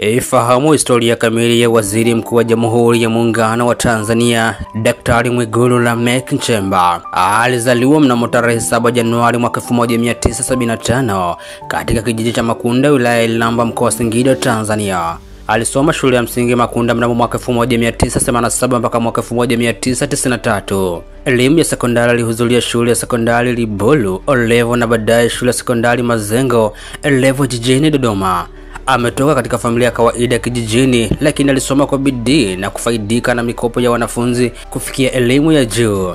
Ifahamu historia kamili ya Waziri Mkuu wa Jamhuri ya Muungano wa Tanzania, Daktari Mwigulu Lameck Nchemba. Alizaliwa mnamo tarehe 7 Januari mwaka 1975 katika kijiji cha Makunda, wilaya ya Iramba, mkoa wa Singida, Tanzania. Alisoma shule ya msingi Makunda mnamo mwaka 1987 mpaka mwaka 1993. Elimu ya sekondari alihudhuria shule ya sekondari Libolu Olevo na baadaye shule ya sekondari Mazengo Elevo jijini Dodoma. Ametoka katika familia ya kawaida kijijini, lakini alisoma kwa bidii na kufaidika na mikopo ya wanafunzi kufikia elimu ya juu.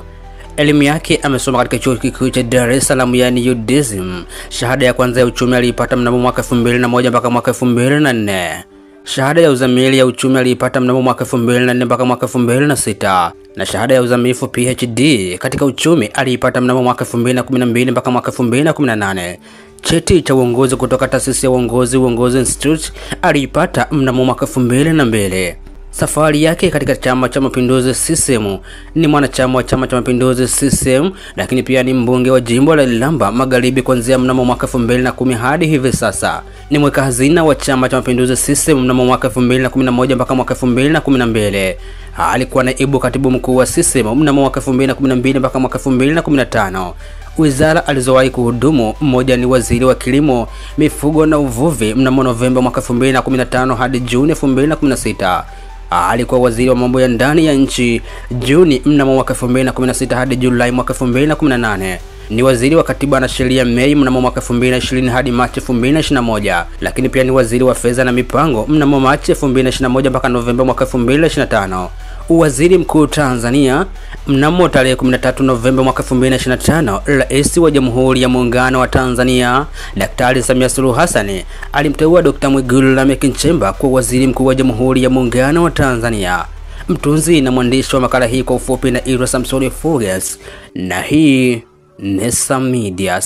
Elimu yake amesoma katika chuo kikuu cha Dar es Salaam yani UDSM. Shahada ya kwanza ya uchumi aliipata mnamo mwaka 2001 mpaka mwaka 2004. Shahada ya uzamili ya uchumi aliipata mnamo mwaka 2004 mpaka mwaka 2006. Na shahada ya uzamifu PhD katika uchumi aliipata mnamo mwaka 2012 mpaka mwaka 2018. Cheti cha uongozi kutoka taasisi ya Uongozi Institute aliipata mnamo mwaka 2002. Safari yake katika Chama cha Mapinduzi CCM, ni mwanachama wa Chama cha Mapinduzi CCM, lakini pia ni mbunge wa jimbo la Iramba Magharibi kuanzia mnamo mwaka 2010 hadi hivi sasa. Ni mweka hazina wa Chama cha Mapinduzi CCM mnamo mwaka 2011 mpaka mwaka 2012. Alikuwa naibu katibu mkuu wa CCM mnamo mwaka 2012 mpaka mwaka 2015. Wizara alizowahi kuhudumu, mmoja ni waziri wa kilimo, mifugo na uvuvi mnamo Novemba mwaka 2015 hadi Juni 2016. Alikuwa waziri wa mambo ya ndani ya nchi Juni mnamo mwaka 2016 hadi Julai mwaka 2018. Ni waziri wa katiba na sheria Mei mnamo mwaka 2020 hadi Machi 2021, lakini pia ni waziri wa fedha na mipango mnamo Machi 2021 mpaka Novemba mwaka 2025. Waziri Mkuu Tanzania mnamo tarehe 13 Novemba mwaka 2025, Rais wa Jamhuri ya Muungano wa Tanzania Daktari Samia Suluhu Hassan alimteua Dr. Mwigulu Lameck Nchemba kuwa Waziri Mkuu wa Jamhuri ya Muungano wa Tanzania. Mtunzi na mwandishi wa makala hii kwa ufupi na Ira Samsoni Furious, na hii ni Sam Media.